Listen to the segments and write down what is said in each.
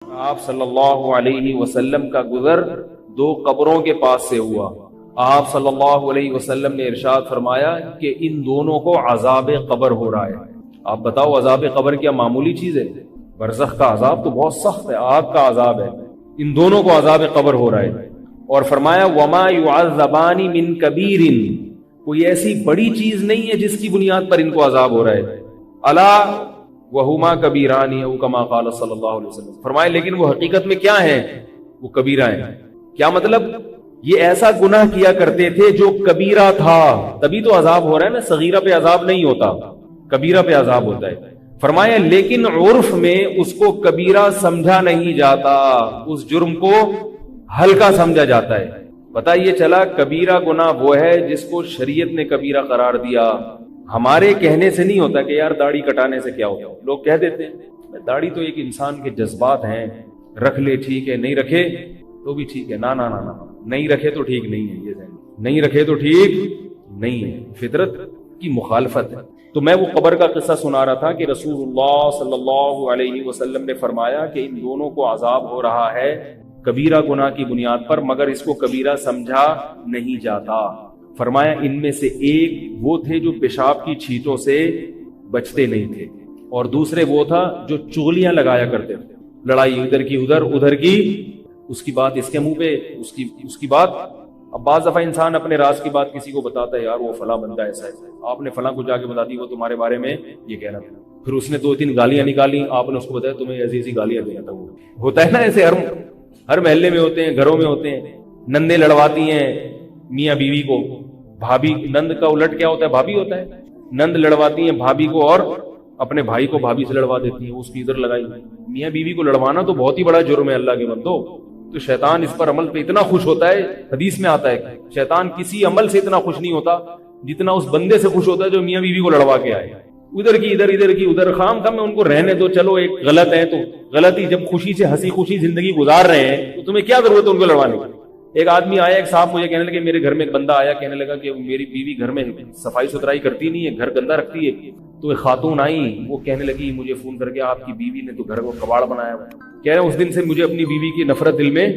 آپ صلی اللہ علیہ وسلم کا گزر دو قبروں کے پاس سے ہوا. آپ صلی اللہ علیہ وسلم نے ارشاد فرمایا کہ ان دونوں کو عذاب قبر ہو رہا ہے. آپ بتاؤ عذاب قبر کیا معمولی چیز ہے؟ برزخ کا عذاب تو بہت سخت ہے، آگ کا عذاب ہے. ان دونوں کو عذاب قبر ہو رہا ہے. اور فرمایا وما يعذبان من کبیر، کوئی ایسی بڑی چیز نہیں ہے جس کی بنیاد پر ان کو عذاب ہو رہا ہے. الا وہما کبیران او کما قال صلی اللہ علیہ وسلم، فرمائے لیکن وہ حقیقت میں کیا ہیں؟ وہ کبیرہ ہیں. کیا مطلب؟ یہ ایسا گناہ کیا کرتے تھے جو کبیرہ تھا، تبھی تو عذاب ہو رہا ہے نا. صغیرہ پہ عذاب نہیں ہوتا، کبیرہ پہ عذاب ہوتا ہے. فرمایا لیکن عرف میں اس کو کبیرہ سمجھا نہیں جاتا، اس جرم کو ہلکا سمجھا جاتا ہے. پتہ یہ چلا کبیرہ گناہ وہ ہے جس کو شریعت نے کبیرہ قرار دیا. ہمارے کہنے سے نہیں ہوتا کہ یار داڑھی کٹانے سے کیا ہوتا. لوگ کہہ دیتے ہیں داڑھی تو ایک انسان کے جذبات ہیں، رکھ لے ٹھیک ہے، نہیں رکھے تو بھی ٹھیک ہے. نا نا نا نا، نہیں رکھے تو ٹھیک نہیں ہے، یہ نہیں رکھے تو ٹھیک نہیں ہے، فطرت کی مخالفت ہے. تو میں وہ قبر کا قصہ سنا رہا تھا کہ رسول اللہ صلی اللہ علیہ وسلم نے فرمایا کہ ان دونوں کو عذاب ہو رہا ہے کبیرہ گناہ کی بنیاد پر، مگر اس کو کبیرہ سمجھا نہیں جاتا. فرمایا ان میں سے ایک وہ تھے جو پیشاب کی چھینٹوں سے بچتے نہیں تھے، اور دوسرے وہ تھا جو چغلیاں لگایا کرتے تھے. لڑائی ادھر کی ادھر کی، اس کی بات اس کے منہ پہ، اس کی بات. اب بعض دفعہ انسان اپنے راز کی بات کسی کو بتاتا ہے، یار وہ فلاں بندہ ایسا ہے، آپ نے فلاں کو جا کے بتا دی وہ تمہارے بارے میں یہ کہہ رہا تھا. پھر اس نے 2-3 گالیاں نکالی، آپ نے اس کو بتایا تمہیں ایسی ایسی گالیاں دیا تھا. وہ ہوتا ہے نا ایسے، ہر محلے میں ہوتے ہیں، گھروں میں ہوتے ہیں. نندیں لڑواتی ہیں میاں بیوی کو، بھابھی، نند کا الٹ کیا ہوتا ہے؟ بھابھی ہوتا ہے. نند لڑواتی ہیں بھابھی کو اور اپنے بھائی کو بھابھی سے لڑوا دیتی ہیں، اس کی ادھر لگائی. میاں بیوی کو لڑوانا تو بہت ہی بڑا جرم ہے اللہ کے بندو. تو شیطان اس پر عمل پہ اتنا خوش ہوتا ہے، حدیث میں آتا ہے شیطان کسی عمل سے اتنا خوش نہیں ہوتا جتنا اس بندے سے خوش ہوتا ہے جو میاں بیوی کو لڑوا کے آئے. ادھر کی ادھر خام میں ان کو رہنے دو، چلو ایک غلط ہے تو غلطی، جب خوشی سے ہنسی خوشی زندگی گزار رہے ہیں تو تمہیں کیا ضرورت ہے ان کو لڑوانے کی. ایک آدمی آیا، ایک صاحب مجھے کہنے لگے، میرے گھر میں ایک بندہ آیا کہنے لگا کہ میری بیوی گھر میں صفائی ستھرائی کرتی نہیں ہے، گھر گندا رکھتی ہے. تو ایک خاتون آئی، وہ کہنے لگی مجھے فون کر کے آپ کی بیوی نے تو گھر کو کباڑ بنایا ہوا ہے. کہہ رہے اس دن سے مجھے اپنی بیوی کی نفرت دل میں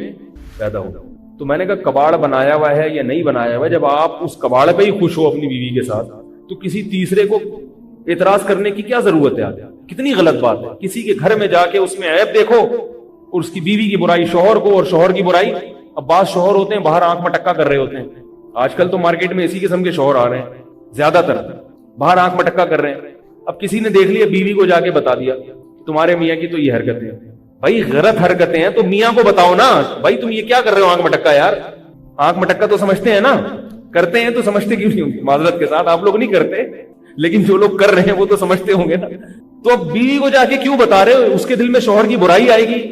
پیدا ہو. تو میں نے کہا کباڑ بنایا ہوا ہے یا نہیں بنایا ہوا ہے، جب آپ اس کباڑ پہ ہی خوش ہو اپنی بیوی کے ساتھ تو کسی تیسرے کو اعتراض کرنے کی کیا ضرورت ہے؟ کتنی غلط بات ہے. کسی کے گھر میں جا کے اس میں عیب دیکھو، اور اس کی بیوی کی برائی شوہر کو، اور شوہر کی برائی. اب بعض شوہر ہوتے ہیں باہر آنکھ مٹکا کر رہے ہوتے ہیں. آج کل تو مارکیٹ میں اسی قسم کے شوہر آ رہے ہیں، زیادہ تر باہر آنکھ مٹکا کر رہے ہیں. اب کسی نے دیکھ لیا، بیوی کو جا کے بتا دیا تمہارے میاں کی تو یہ حرکتیں ہیں. بھائی غلط حرکتیں ہیں تو میاں کو بتاؤ نا، بھائی تم یہ کیا کر رہے ہو آنکھ مٹکا. یار آنکھ مٹکا تو سمجھتے ہیں نا، کرتے ہیں تو سمجھتے کیوں نہیں ہوں گے؟ معذرت کے ساتھ آپ لوگ نہیں کرتے، لیکن جو لوگ کر رہے ہیں وہ تو سمجھتے ہوں گے نا. تو اب بیوی کو جا کے کیوں بتا رہے ہو؟ اس کے دل میں شوہر کی برائی آئے گی.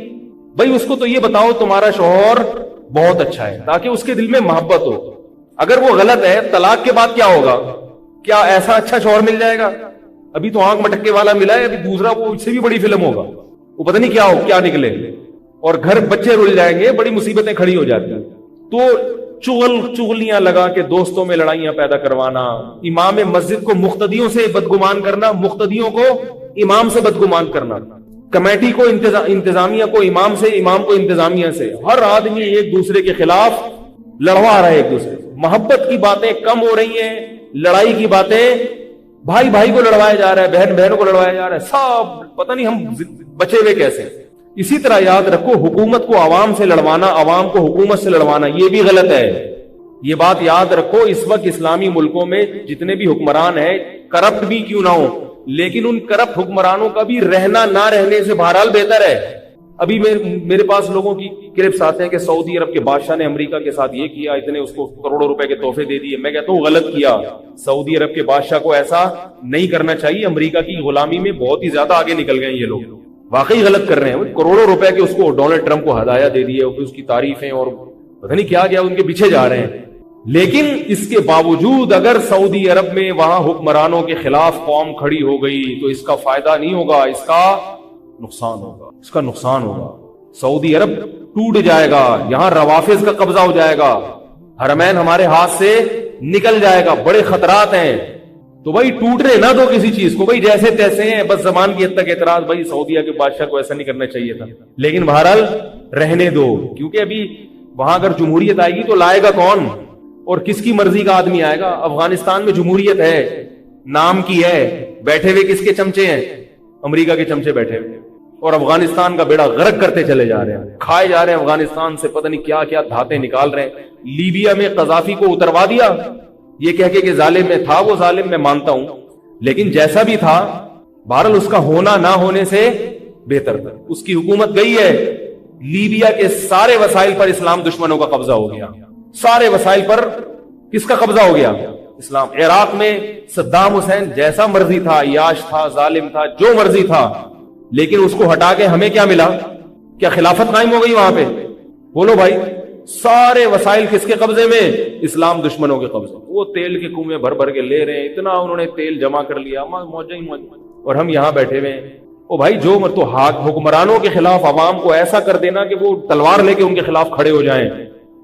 بھائی اس کو تو یہ بتاؤ تمہارا شوہر بہت اچھا ہے، تاکہ اس کے دل میں محبت ہو. اگر وہ غلط ہے، طلاق کے بعد کیا ہوگا؟ کیا ایسا اچھا شوہر مل جائے گا؟ ابھی تو آنکھ مٹکے والا ملا ہے، ابھی دوسرا وہ اس سے بھی بڑی فلم ہوگا، وہ پتہ نہیں کیا نکلے، اور گھر بچے رل جائیں گے، بڑی مصیبتیں کھڑی ہو جاتی ہیں. تو چغلیاں لگا کے دوستوں میں لڑائیاں پیدا کروانا، امام مسجد کو مقتدیوں سے بدگمان کرنا، مقتدیوں کو امام سے بدگمان کرنا، کمیٹی کو انتظامیہ کو امام سے، امام کو انتظامیہ سے. ہر آدمی ایک دوسرے کے خلاف لڑوا رہا ہے ایک دوسرے. محبت کی باتیں کم ہو رہی ہیں، لڑائی کی باتیں، بھائی بھائی کو لڑوایا جا رہا ہے، بہن بہنوں کو لڑوایا جا رہا ہے. سب پتہ نہیں ہم بچے ہوئے کیسے. اسی طرح یاد رکھو، حکومت کو عوام سے لڑوانا، عوام کو حکومت سے لڑوانا، یہ بھی غلط ہے. یہ بات یاد رکھو. اس وقت اسلامی ملکوں میں جتنے بھی حکمران ہیں، کرپٹ بھی کیوں نہ ہو، لیکن ان کرپٹ حکمرانوں کا بھی رہنا نہ رہنے سے بہرحال بہتر ہے. ابھی میرے پاس لوگوں کی کلپس آتے ہیں کہ سعودی عرب کے بادشاہ نے امریکہ کے ساتھ یہ کیا، اتنے اس کو کروڑوں روپے کے تحفے دے دیے. میں کہتا ہوں غلط کیا. سعودی عرب کے بادشاہ کو ایسا نہیں کرنا چاہیے. امریکہ کی غلامی میں بہت ہی زیادہ آگے نکل گئے یہ لوگ، واقعی غلط کر رہے ہیں. کروڑوں روپے کے اس کو ڈونلڈ ٹرمپ کو ہدایہ دے دیے، اس کی تعریفیں اور پتہ نہیں کیا ان کے پیچھے جا رہے ہیں. لیکن اس کے باوجود اگر سعودی عرب میں وہاں حکمرانوں کے خلاف قوم کھڑی ہو گئی تو اس کا فائدہ نہیں ہوگا، اس کا نقصان ہوگا، اس کا نقصان ہوگا. سعودی عرب ٹوٹ جائے گا، یہاں روافض کا قبضہ ہو جائے گا، حرمین ہمارے ہاتھ سے نکل جائے گا. بڑے خطرات ہیں. تو بھائی ٹوٹنے نہ دو کسی چیز کو، بھائی جیسے تیسے ہیں، بس زبان کی حد تک اعتراض، بھائی سعودیہ کے بادشاہ کو ایسا نہیں کرنا چاہیے تھا، لیکن بہرحال رہنے دو، کیونکہ ابھی وہاں اگر جمہوریت آئے گی تو لائے گا کون، اور کس کی مرضی کا آدمی آئے گا؟ افغانستان میں جمہوریت ہے، نام کی ہے، بیٹھے ہوئے کس کے چمچے ہیں؟ امریکہ کے چمچے بیٹھے ہوئے، اور افغانستان کا بیڑا غرق کرتے چلے جا رہے ہیں، کھائے جا رہے ہیں افغانستان سے، پتہ نہیں کیا کیا دھاتیں نکال رہے ہیں۔ لیبیا میں قذافی کو اتروا دیا، یہ کہہ کے کہ ظالم میں تھا، وہ ظالم میں مانتا ہوں، لیکن جیسا بھی تھا بہرحال اس کا ہونا نہ ہونے سے بہتر تھا۔ اس کی حکومت گئی ہے، لیبیا کے سارے وسائل پر اسلام دشمنوں کا قبضہ ہو گیا، سارے وسائل پر کس کا قبضہ ہو گیا؟ اسلام۔ عراق میں صدام حسین جیسا مرضی تھا، عیاش تھا، ظالم تھا، جو مرضی تھا، لیکن اس کو ہٹا کے ہمیں کیا ملا؟ کیا خلافت قائم ہو گئی وہاں پہ؟ بولو بھائی، سارے وسائل کس کے قبضے میں؟ اسلام دشمنوں کے قبضے۔ وہ تیل کے کنویں بھر بھر کے لے رہے ہیں، اتنا انہوں نے تیل جمع کر لیا، موجہ ہی موجہ، اور ہم یہاں بیٹھے ہوئے ہیں۔ او بھائی، جو تو حکمرانوں کے خلاف عوام کو ایسا کر دینا کہ وہ تلوار لے کے ان کے خلاف کھڑے ہو جائیں۔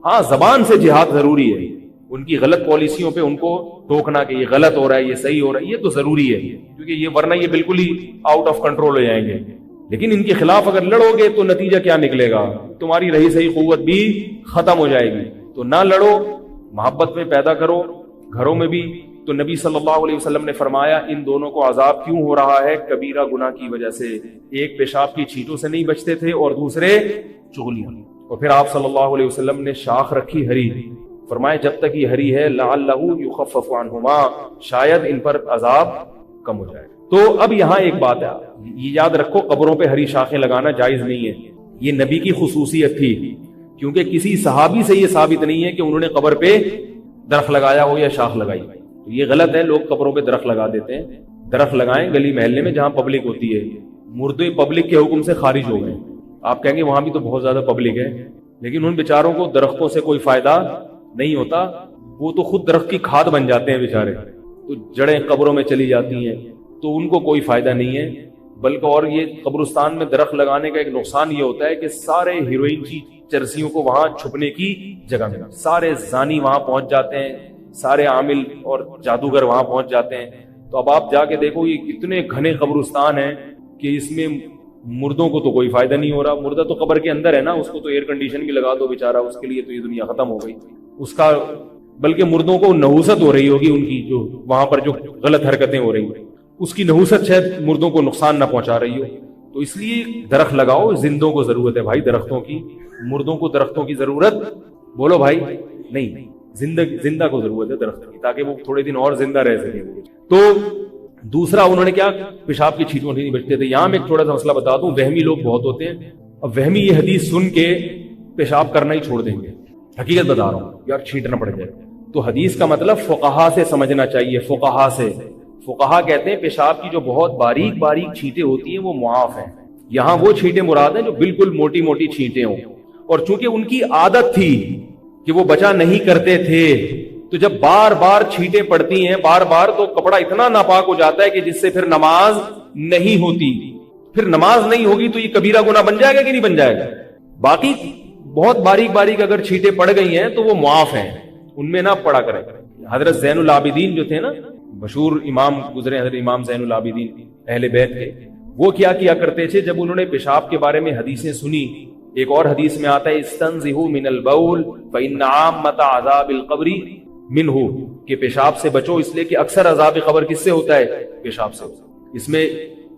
ہاں، زبان سے جہاد ضروری ہے، ان کی غلط پالیسیوں پہ ان کو ٹوکنا کہ یہ غلط ہو رہا ہے، یہ صحیح ہو رہا ہے، یہ تو ضروری ہے، کیونکہ یہ ورنہ یہ بالکل ہی آؤٹ آف کنٹرول ہو جائیں گے۔ لیکن ان کے خلاف اگر لڑو گے تو نتیجہ کیا نکلے گا؟ تمہاری رہی صحیح قوت بھی ختم ہو جائے گی۔ تو نہ لڑو، محبت میں پیدا کرو گھروں میں بھی۔ تو نبی صلی اللہ علیہ وسلم نے فرمایا ان دونوں کو عذاب کیوں ہو رہا ہے؟ کبیرہ گناہ کی وجہ سے۔ ایک پیشاب کی چھینٹوں سے نہیں بچتے تھے اور دوسرے چغلیاں۔ اور پھر آپ صلی اللہ علیہ وسلم نے شاخ رکھی ہری، فرمایا جب تک یہ ہری ہے لعلہ یخفف عنہما، شاید ان پر عذاب کم ہو جائے۔ تو اب یہاں ایک بات ہے، یہ یاد رکھو، قبروں پہ ہری شاخیں لگانا جائز نہیں ہے، یہ نبی کی خصوصیت تھی، کیونکہ کسی صحابی سے یہ ثابت نہیں ہے کہ انہوں نے قبر پہ درخت لگایا ہو یا شاخ لگائی۔ تو یہ غلط ہے، لوگ قبروں پہ درخت لگا دیتے ہیں۔ درخت لگائیں گلی محلے میں جہاں پبلک ہوتی ہے۔ مردے پبلک کے حکم سے خارج ہو گئے، آپ کہیں گے وہاں بھی تو بہت زیادہ پبلک ہے، لیکن ان بیچاروں کو درختوں سے کوئی فائدہ نہیں ہوتا، وہ تو خود درخت کی کھاد بن جاتے ہیں بیچارے، تو جڑیں قبروں میں چلی جاتی ہیں، تو ان کو کوئی فائدہ نہیں ہے۔ بلکہ اور یہ قبرستان میں درخت لگانے کا ایک نقصان یہ ہوتا ہے کہ سارے ہیروئن کی چرسیوں کو وہاں چھپنے کی جگہ ملا، سارے زانی وہاں پہنچ جاتے ہیں، سارے عامل اور جادوگر وہاں پہنچ جاتے ہیں۔ تو اب آپ جا کے دیکھو یہ کتنے گھنے قبرستان ہیں کہ اس میں مردوں کو تو کوئی فائدہ نہیں ہو رہا، مردہ تو قبر کے اندر ہے نا، اس کو تو ایئر کنڈیشن بھی لگا دو بیچارہ، اس کے لیے تو یہ دنیا ختم ہو گئی اس کا، بلکہ مردوں کو نحوست ہو رہی ہوگی ان کی، جو وہاں پر جو غلط حرکتیں ہو رہی ہیں اس کی نحوست شاید مردوں کو نقصان نہ پہنچا رہی ہو۔ تو اس لیے درخت لگاؤ، زندوں کو ضرورت ہے بھائی درختوں کی، مردوں کو درختوں کی ضرورت بولو بھائی نہیں، زندہ کو ضرورت ہے درخت کی، تاکہ وہ تھوڑے دن اور زندہ رہ سکے۔ تو دوسرا انہوں نے کیا، پیشاب کی چھینٹوں نہیں بچتے تھے۔ یہاں میں ایک تھوڑا سا مسئلہ بتا دوں، وہمی لوگ بہت ہوتے ہیں، اب وہمی یہ حدیث سن کے پیشاب کرنا ہی چھوڑ دیں گے، حقیقت بتا رہا ہوں یار چھینٹنا پڑ جائے۔ تو حدیث کا مطلب فقہا سے سمجھنا چاہیے، فقہا سے۔ فقہا کہتے ہیں پیشاب کی جو بہت باریک باریک چھینٹیں ہوتی ہیں وہ معاف ہیں، یہاں وہ چھینٹیں مراد ہیں جو بالکل موٹی موٹی چھینٹیں ہوں، اور چونکہ ان کی عادت تھی کہ وہ بچا نہیں کرتے تھے، تو جب بار بار چھینٹیں پڑتی ہیں بار بار، تو کپڑا اتنا ناپاک ہو جاتا ہے کہ جس سے پھر نماز نہیں ہوتی، پھر نماز نہیں ہوگی تو یہ کبیرہ گناہ بن جائے گا کہ نہیں بن جائے گا؟ باقی بہت باریک باریک اگر چھینٹیں پڑ گئی ہیں تو وہ معاف ہیں، ان میں نہ پڑا کریں۔ حضرت زین العابدین جو تھے نا، مشہور امام گزرے، حضرت امام زین العابدین اہل بیت کے، وہ کیا کرتے تھے جب انہوں نے پیشاب کے بارے میں حدیثیں سنی؟ ایک اور حدیث میں آتا ہے استنزہوا من البول فإن عامۃ عذاب القبر منہ، کہ پیشاب سے بچو اس لیے کہ اکثر عذاب قبر کس سے ہوتا ہے؟ پیشاب سے۔ اس میں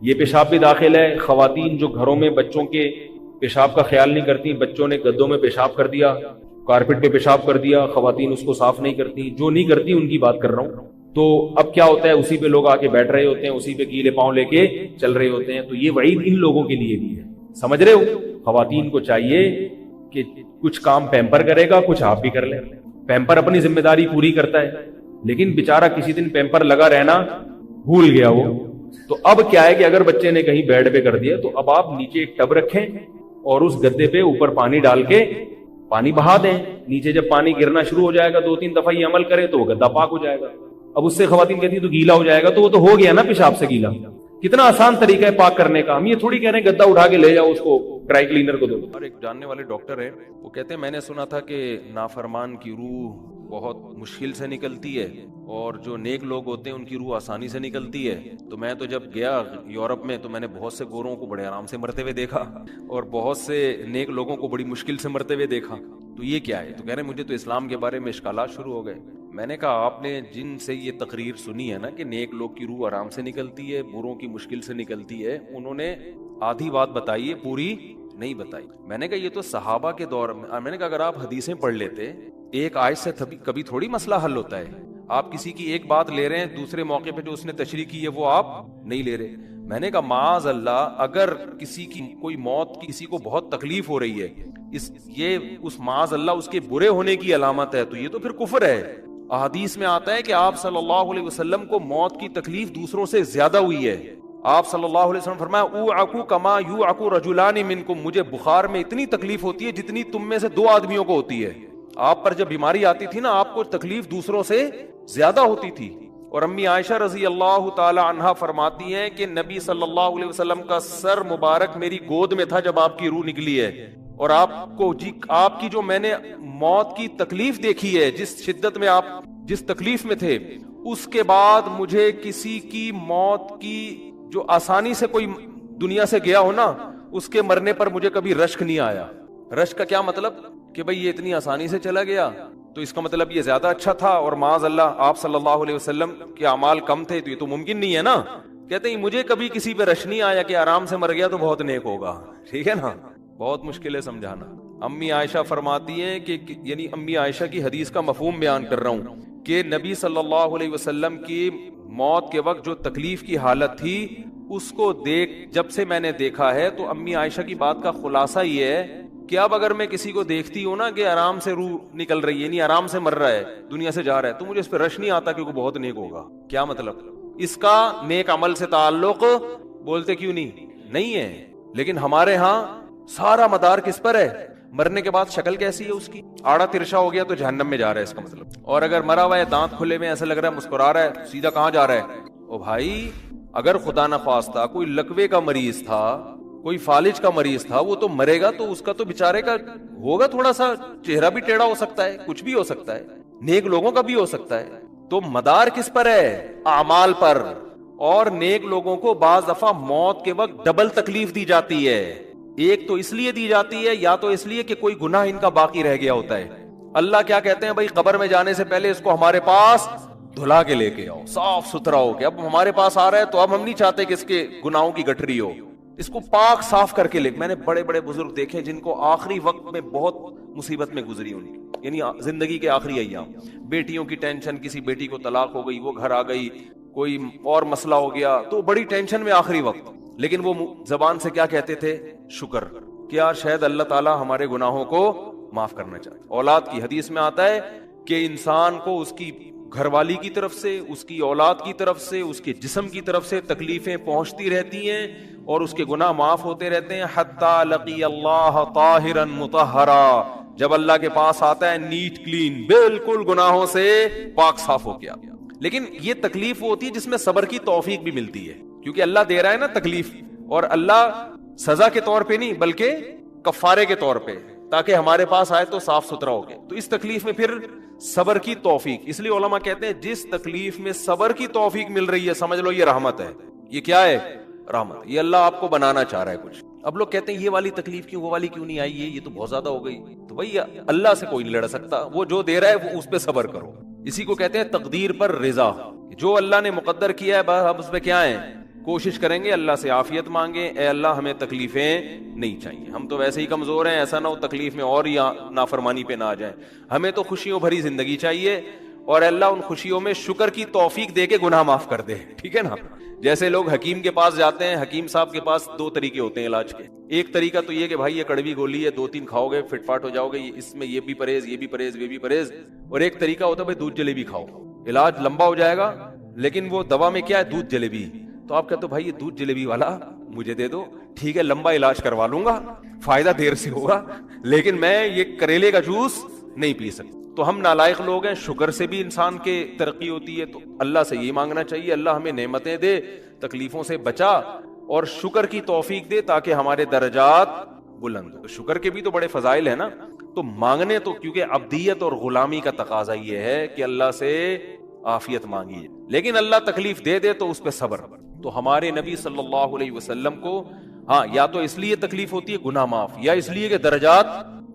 یہ پیشاب بھی داخل ہے، خواتین جو گھروں میں بچوں کے پیشاب کا خیال نہیں کرتی، بچوں نے گدوں میں پیشاب کر دیا، کارپٹ پہ پیشاب کر دیا، خواتین اس کو صاف نہیں کرتی، جو نہیں کرتی ان کی بات کر رہا ہوں۔ تو اب کیا ہوتا ہے، اسی پہ لوگ آ کے بیٹھ رہے ہوتے ہیں، اسی پہ گیلے پاؤں لے کے چل رہے ہوتے ہیں۔ تو یہ وعید ان لوگوں کے لیے بھی ہے، سمجھ رہے ہو؟ خواتین کو چاہیے کہ کچھ کام پیمپر کرے گا، کچھ آپ بھی کر لیں۔ پیمپر اپنی ذمہ داری پوری کرتا ہے، لیکن بیچارہ کسی دن پیمپر لگا رہنا بھول گیا وہ، تو اب کیا ہے کہ اگر بچے نے کہیں بیڈ پہ کر دیا تو اب آپ نیچے ایک ٹب رکھیں اور اس گدے پہ اوپر پانی ڈال کے پانی بہا دیں، نیچے جب پانی گرنا شروع ہو جائے گا 2-3 دفعہ یہ عمل کرے تو وہ گدا پاک ہو جائے گا۔ اب اس سے خواتین کہتی تو گیلا ہو جائے گا، تو وہ تو ہو گیا نا پیشاب سے گیلا۔ کتنا آسان طریقہ ہے پاک کرنے کا، ہم یہ تھوڑی کہہ رہے ہیں گدا اٹھا کے لے جاؤ اس کو ڈرائی کلینر کو دو۔ اور ایک جاننے والے ڈاکٹر ہے، وہ کہتے ہیں میں نے سنا تھا کہ نافرمان کی روح بہت مشکل سے نکلتی ہے، اور جو نیک لوگ ہوتے ہیں ان کی روح آسانی سے نکلتی ہے. تو میں تو جب گیا یورپ میں تو میں نے بہت سے گوروں کو بڑے آرام سے مرتے ہوئے دیکھا، اور بہت سے نیک لوگوں کو بڑی مشکل سے مرتے ہوئے دیکھا. تو یہ کیا ہے؟ تو کہہ رہے ہیں مجھے تو اسلام کے بارے میں اشکالات شروع ہو گئے. میں نے کہا آپ نے جن سے یہ تقریر سنی ہے نا کہ نیک لوگ کی روح آرام سے نکلتی ہے، بروں کی مشکل سے نکلتی ہے، انہوں نے آدھی بات بتائی ہے، پوری نہیں بتائی. میں نے کہا یہ تو صحابہ کے دور میں نے کہا اگر آپ حدیثیں پڑھ لیتے ایک آیت سے کبھی تھوڑی مسئلہ حل ہوتا ہے. آپ کسی کی ایک بات لے رہے ہیں، دوسرے موقع پہ جو اس نے تشریح کی ہے وہ آپ نہیں لے رہے. میں نے کہا معاذ اللہ، اگر کسی کی کوئی موت کسی کو بہت تکلیف ہو رہی ہے، اس معاذ اللہ اس کے برے ہونے کی علامت ہے، تو یہ تو پھر کفر ہے. احادیث میں آتا ہے کہ آپ صلی اللہ علیہ وسلم کو موت کی تکلیف دوسروں سے زیادہ ہوئی ہے. آپ صلی اللہ علیہ وسلم فرمایا اوعکو کما یوعکو رجلان منکم، مجھے بخار میں اتنی تکلیف ہوتی ہے جتنی تم میں سے 2 آدمیوں کو ہوتی ہے. آپ پر جب بیماری آتی تھی نا، آپ کو تکلیف دوسروں سے زیادہ ہوتی تھی. اور امی عائشہ رضی اللہ تعالی عنہا فرماتی ہیں کہ نبی صلی اللہ علیہ وسلم کا سر مبارک میری گود میں تھا جب آپ کی روح نکلی ہے، اور آپ کی جو میں نے موت کی تکلیف دیکھی ہے، جس شدت میں آپ جس تکلیف میں تھے، اس کے بعد مجھے کسی کی موت کی جو آسانی سے کوئی دنیا سے گیا ہو نا، اس کے مرنے پر مجھے کبھی رشک نہیں آیا. رشک کا کیا مطلب؟ کہ بھئی یہ اتنی آسانی سے چلا گیا تو اس کا مطلب یہ زیادہ اچھا تھا، اور معاذ اللہ آپ صلی اللہ علیہ وسلم کے اعمال کم تھے، تو یہ تو ممکن نہیں ہے نا. کہتے ہیں مجھے کبھی کسی پہ رش نہیں آیا کہ آرام سے مر گیا تو بہت نیک ہوگا. ٹھیک ہے نا، بہت مشکل ہے سمجھانا. امی عائشہ فرماتی ہیں کہ یعنی امی عائشہ کی حدیث کا مفہوم بیان کر رہا ہوں کہ نبی صلی اللہ علیہ وسلم کی موت کے وقت جو تکلیف کی حالت تھی، اس کو جب سے میں نے دیکھا ہے، تو امی عائشہ کی بات کا خلاصہ یہ ہے کہ اب اگر میں کسی کو دیکھتی ہوں نا کہ آرام سے روح نکل رہی ہے، یعنی آرام سے مر رہا ہے، دنیا سے جا رہا ہے، تو مجھے اس پہ رش نہیں آتا کیونکہ بہت نیک ہوگا. کیا مطلب؟ اس کا نیک عمل سے تعلق بولتے کیوں نہیں ہے. لیکن ہمارے ہاں سارا مدار کس پر ہے؟ مرنے کے بعد شکل کیسی ہے اس کی؟ آڑا ترشا ہو گیا تو جہنم میں جا رہا ہے اس کا مطلب. اور اگر مرا ہوا ہے، دانت کھلے میں، ایسا لگ رہا ہے مسکرا رہا ہے، سیدھا کہاں جا رہا ہے؟ او بھائی، اگر خدا نخواستہ کوئی لکوے کا مریض تھا، کوئی فالج کا مریض تھا، وہ تو مرے گا تو اس کا تو بیچارے کا ہوگا تھوڑا سا چہرہ بھی ٹیڑھا ہو سکتا ہے، کچھ بھی ہو سکتا ہے، نیک لوگوں کا بھی ہو سکتا ہے. تو مدار کس پر ہے؟ اعمال پر. اور نیک لوگوں کو بعض دفعہ موت کے وقت ڈبل تکلیف دی جاتی ہے. ایک تو اس لیے دی جاتی ہے، یا تو اس لیے کہ کوئی گناہ ان کا باقی رہ گیا ہوتا ہے. اللہ کیا کہتے ہیں؟ بھائی قبر میں جانے سے پہلے اس کو ہمارے پاس دھلا کے لے کے آؤ، صاف ستھرا ہو کے. اب ہمارے پاس آ رہا ہے تو اب ہم نہیں چاہتے کہ اس کے گناہوں کی گٹھری ہو، اس کو پاک صاف کر کے لے. میں نے بڑے بڑے بزرگ دیکھے جن کو آخری وقت میں بہت مصیبت میں گزری ان کی، یعنی زندگی کے آخری ایام، بیٹیوں کی ٹینشن، کسی بیٹی کو طلاق ہو گئی، وہ گھر آ گئی، کوئی اور مسئلہ ہو گیا، تو بڑی ٹینشن میں آخری وقت. لیکن وہ زبان سے کیا کہتے تھے؟ شکر، کہ یار شاید اللہ تعالی ہمارے گناہوں کو معاف کرنا چاہے. اولاد کی حدیث میں آتا ہے کہ انسان کو اس کی گھر والی کی طرف سے، اس کی اولاد کی طرف سے، اس کے جسم کی طرف سے تکلیفیں پہنچتی رہتی ہیں اور اس کے گناہ معاف ہوتے رہتے ہیں، حتی لقی اللہ طاہرا مطہرا، جب اللہ کے پاس آتا ہے نیٹ کلین، بالکل گناہوں سے پاک صاف ہو گیا. لیکن یہ تکلیف ہوتی ہے جس میں صبر کی توفیق بھی ملتی ہے، کیونکہ اللہ دے رہا ہے نا تکلیف، اور اللہ سزا کے طور پہ نہیں بلکہ کفارے کے طور پہ، تاکہ ہمارے پاس آئے تو صاف ستھرا ہو گئے. تو اس تکلیف میں پھر صبر کی توفیق، اس لیے علماء کہتے ہیں جس تکلیف میں صبر کی توفیق مل رہی ہے سمجھ لو یہ رحمت ہے. یہ کیا ہے؟ رحمت. یہ اللہ آپ کو بنانا چاہ رہا ہے کچھ. اب لوگ کہتے ہیں یہ والی تکلیف کیوں، وہ والی کیوں نہیں آئی، یہ تو بہت زیادہ ہو گئی. تو بھائی اللہ سے کوئی نہیں لڑ سکتا، وہ جو دے رہا ہے وہ اس پہ صبر کرو. اسی کو کہتے ہیں تقدیر پر رضا. جو اللہ نے مقدر کیا ہے بس ہم اس پہ کیا ہیں، کوشش کریں گے، اللہ سے عافیت مانگیں، اے اللہ ہمیں تکلیفیں نہیں چاہیے، ہم تو ویسے ہی کمزور ہیں، ایسا نہ ہو تکلیف میں اور ہی نافرمانی پہ نہ آ جائیں، ہمیں تو خوشیوں بھری زندگی چاہیے، اور اللہ ان خوشیوں میں شکر کی توفیق دے کے گناہ معاف کر دے. ٹھیک ہے نا؟ جیسے لوگ حکیم کے پاس جاتے ہیں، حکیم صاحب کے پاس 2 طریقے ہوتے ہیں علاج کے. ایک طریقہ تو یہ کہ بھائی یہ کڑوی گولی ہے، 2-3 کھاؤ گے فٹ فاٹ ہو جاؤ گے، اس میں یہ بھی پرہیز، یہ بھی پرہیز، یہ بھی پرہیز. اور ایک طریقہ ہوتا ہے بھائی دودھ جلیبی کھاؤ، علاج لمبا ہو جائے گا لیکن وہ دوا میں کیا ہے؟ دودھ جلیبی. تو آپ کہتے ہو بھائی یہ دودھ جلیبی والا مجھے دے دو، ٹھیک ہے لمبا علاج کروا لوں گا، فائدہ دیر سے ہوگا، لیکن میں یہ کریلے کا جوس نہیں پی سکتا. تو ہم نالائق لوگ ہیں. شکر سے بھی انسان کے ترقی ہوتی ہے، تو اللہ سے یہ مانگنا چاہیے اللہ ہمیں نعمتیں دے، تکلیفوں سے بچا اور شکر کی توفیق دے تاکہ ہمارے درجات بلند. تو شکر کے بھی تو بڑے فضائل ہیں نا. تو مانگنے تو کیونکہ عبدیت اور غلامی کا تقاضا یہ ہے کہ اللہ سے عافیت مانگیے, لیکن اللہ تکلیف دے دے تو اس پہ صبر. تو ہمارے نبی صلی اللہ علیہ وسلم کو ہاں یا تو اس لیے تکلیف ہوتی ہے گناہ معاف, یا اس لیے کہ درجات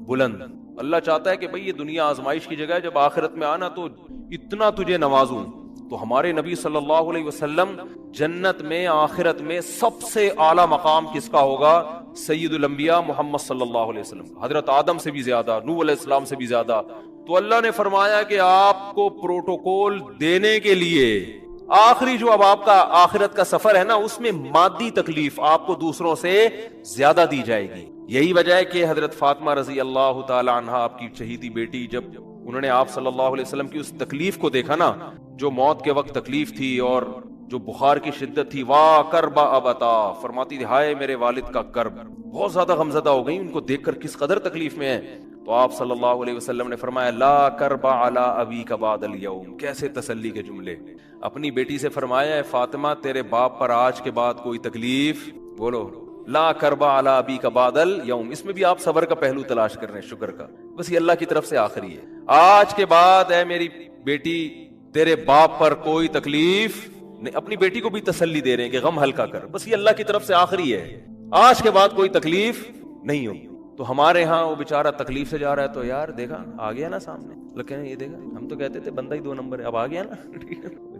بلند. اللہ چاہتا ہے کہ بھئی یہ دنیا آزمائش کی جگہ ہے, جب آخرت میں آنا تو اتنا تجھے نوازوں. تو ہمارے نبی صلی اللہ علیہ وسلم جنت میں آخرت میں سب سے اعلیٰ مقام کس کا ہوگا؟ سید الانبیاء محمد صلی اللہ علیہ وسلم, حضرت آدم سے بھی زیادہ, نوح علیہ السلام سے بھی زیادہ. تو اللہ نے فرمایا کہ آپ کو پروٹوکول دینے کے لیے آخری جو اب آپ کا آخرت کا سفر ہے نا, اس میں مادی تکلیف آپ کو دوسروں سے زیادہ دی جائے گی. یہی وجہ ہے کہ حضرت فاطمہ رضی اللہ تعالی عنہ آپ کی شہیدی بیٹی, جب انہوں نے آپ صلی اللہ علیہ وسلم کی اس تکلیف کو دیکھا نا, جو موت کے وقت تکلیف تھی اور جو بخار کی شدت تھی, واہ کرب ابتا, فرماتی تھی ہائے میرے والد کا کرب. بہت زیادہ غمزدہ ہو گئی ان کو دیکھ کر کس قدر تکلیف میں ہے. تو آپ صلی اللہ علیہ وسلم نے فرمایا لا کرب علی ابیک بعد اليوم. کیسے تسلی کے جملے. اپنی بیٹی سے فرمایا ہے فاطمہ تیرے باپ پر آج کے بعد کوئی تکلیف, بولو لا کرب علی ابیک بعد اليوم. اس میں بھی آپ صبر کا پہلو تلاش کر رہے ہیں, شکر کا. بس یہ اللہ کی طرف سے آخری ہے. آج کے بعد اے میری بیٹی تیرے باپ پر کوئی تکلیف نہیں. اپنی بیٹی کو بھی تسلی دے رہے ہیں کہ غم ہلکا کر, بس یہ اللہ کی طرف سے آخری ہے, آج کے بعد کوئی تکلیف نہیں ہوگی. تو ہمارے ہاں وہ بیچارہ تکلیف سے جا رہا ہے, تو یار دیکھا آ گیا نا سامنے, لیکن یہ دیکھا ہم تو کہتے تھے بندہ ہی 2 نمبر ہے, اب آ گیا نا,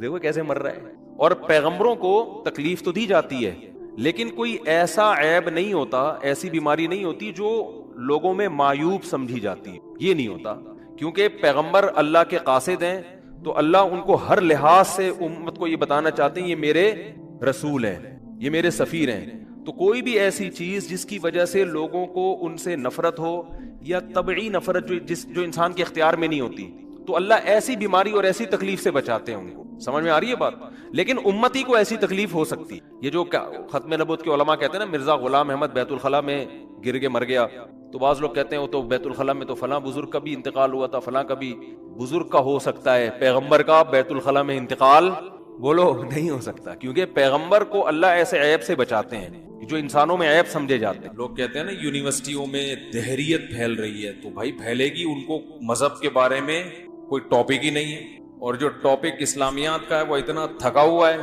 دیکھو کیسے مر رہا ہے. اور پیغمبروں کو تکلیف تو دی جاتی ہے, لیکن کوئی ایسا عیب نہیں ہوتا, ایسی بیماری نہیں ہوتی جو لوگوں میں معیوب سمجھی جاتی ہے. یہ نہیں ہوتا, کیونکہ پیغمبر اللہ کے قاصد ہیں, تو اللہ ان کو ہر لحاظ سے امت کو یہ بتانا چاہتے ہیں یہ میرے رسول ہیں, یہ میرے سفیر ہیں. تو کوئی بھی ایسی چیز جس کی وجہ سے لوگوں کو ان سے نفرت ہو, یا طبعی نفرت جو انسان کے اختیار میں نہیں ہوتی, تو اللہ ایسی بیماری اور ایسی تکلیف سے بچاتے ہیں ان کو. سمجھ میں آ رہی ہے بات؟ لیکن امتی کو ایسی تکلیف ہو سکتی. یہ جو ختم نبوت کے علماء کہتے ہیں نا مرزا غلام احمد بیت الخلاء میں گر کے مر گیا, تو بعض لوگ کہتے ہیں وہ تو بیت الخلاء میں تو فلاں بزرگ کا بھی انتقال ہوا تھا, فلاں کا بھی. بزرگ کا ہو سکتا ہے, پیغمبر کا بیت الخلاء میں انتقال بولو نہیں ہو سکتا, کیونکہ پیغمبر کو اللہ ایسے عیب سے بچاتے ہیں جو انسانوں میں عیب سمجھے جاتے ہیں. لوگ کہتے ہیں نا یونیورسٹیوں میں دہریت پھیل رہی ہے, تو بھائی پھیلے گی, ان کو مذہب کے بارے میں کوئی ٹاپک ہی نہیں ہے, اور جو ٹاپک اسلامیات کا ہے وہ اتنا تھکا ہوا ہے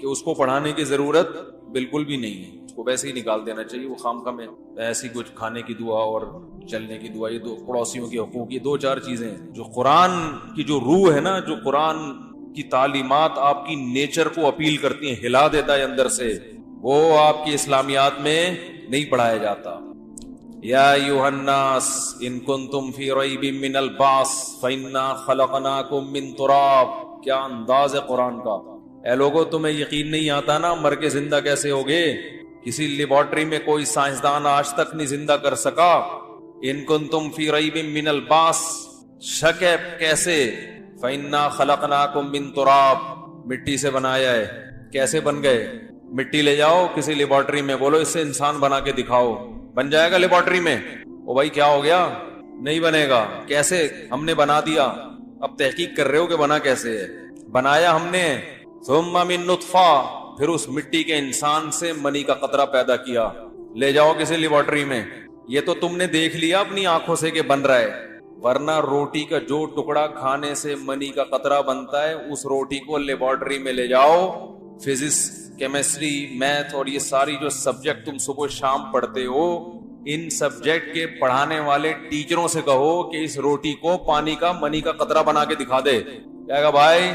کہ اس کو پڑھانے کی ضرورت بالکل بھی نہیں ہے. اس کو ویسے ہی نکال دینا چاہیے, وہ خامخواہ میں ایسی کچھ کھانے کی دعا اور چلنے کی دعا, یہ دو پڑوسیوں کے حقوق, یہ 2-4 چیزیں ہیں. جو قرآن کی جو روح ہے نا, جو قرآن کی تعلیمات آپ کی نیچر کو اپیل کرتی ہیں, ہلا دیتا ہے اندر سے, وہ آپ کی اسلامیات میں نہیں پڑھایا جاتا. یا ایھا الناس ان کنتم فی ریب من البعث فانا خلقناکم من تراب. کیا انداز ہے قرآن کا. اے لوگو تمہیں یقین نہیں آتا نا مر کے زندہ کیسے ہوگے؟ کسی لیبارٹری میں کوئی سائنسدان آج تک نہیں زندہ کر سکا. ان کنتم فی ریب من البعث, شک ہے کیسے؟ فانا خلقناکم من تراب, مٹی سے بنایا ہے. کیسے بن گئے؟ مٹی لے جاؤ کسی لیبارٹری میں, بولو اس سے انسان بنا کے دکھاؤ, بن جائے گا لیبارٹری میں؟ او بھائی کیا ہو گیا, نہیں بنے گا. کیسے؟ ہم نے بنا دیا. اب تحقیق کر رہے ہو کہ بنا کیسے ہے؟ بنایا ہم نے. ثم من نطفہ, پھر اس مٹی کے انسان سے منی کا قطرہ پیدا کیا. لے جاؤ کسی لیبارٹری میں. یہ تو تم نے دیکھ لیا اپنی آنکھوں سے کہ بن رہا ہے, ورنہ روٹی کا جو ٹکڑا کھانے سے منی کا قطرہ بنتا ہے, اس روٹی کو لیبارٹری میں لے جاؤ. فزکس, کیمسٹری, میتھ اور یہ ساری جو سبجیکٹ تم صبح شام پڑھتے ہو, ان سبجیکٹ کے پڑھانے والے ٹیچروں سے کہو کہ اس روٹی کو پانی کا منی کا قطرہ بنا کے دکھا دے. کیا کہا بھائی؟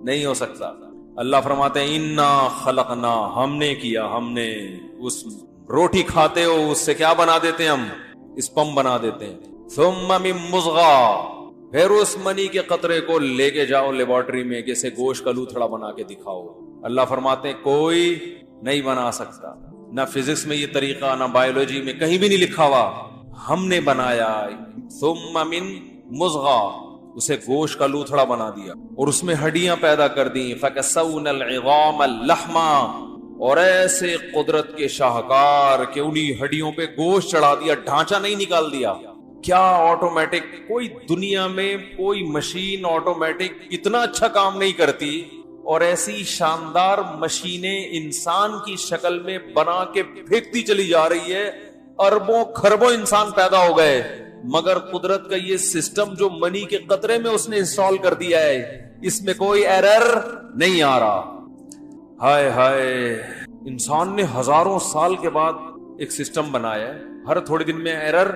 نہیں ہو سکتا. اللہ فرماتے ہیں انا خلقنا, ہم نے کیا, ہم نے. اس روٹی کھاتے ہو اس سے کیا بنا دیتے ہیں ہم؟ اسپم بنا دیتے ہیں. ثم من مضغہ, پھر اس منی کے قطرے کو لے کے جاؤ لیبارٹری میں کہ اسے گوشت کا لوتھڑا بنا کے دکھاؤ. اللہ فرماتے ہیں کوئی نہیں بنا سکتا. نہ فزکس میں یہ طریقہ, نہ بایولوجی میں, کہیں بھی نہیں لکھا ہوا. ہم نے بنایا. ثم من مضغہ, اسے گوشت کا لوتھڑا بنا دیا اور اس میں ہڈیاں پیدا کر دی. فکسونا العظام لحما, اور ایسے قدرت کے شاہکار کہ انہی ہڈیوں پہ گوشت چڑھا دیا, ڈھانچہ نہیں نکال دیا. کیا آٹومیٹک, کوئی دنیا میں کوئی مشین آٹومیٹک اتنا اچھا کام نہیں کرتی, اور ایسی شاندار مشینیں انسان کی شکل میں بنا کے پھینکتی چلی جا رہی ہے اربوں خربوں انسان پیدا ہو گئے، مگر قدرت کا یہ سسٹم جو منی کے قطرے میں اس نے انسٹال کر دیا ہے، اس میں کوئی ایرر نہیں آ رہا۔ ہائے ہائے، انسان نے ہزاروں سال کے بعد ایک سسٹم بنایا ہے، ہر تھوڑے دن میں ایرر،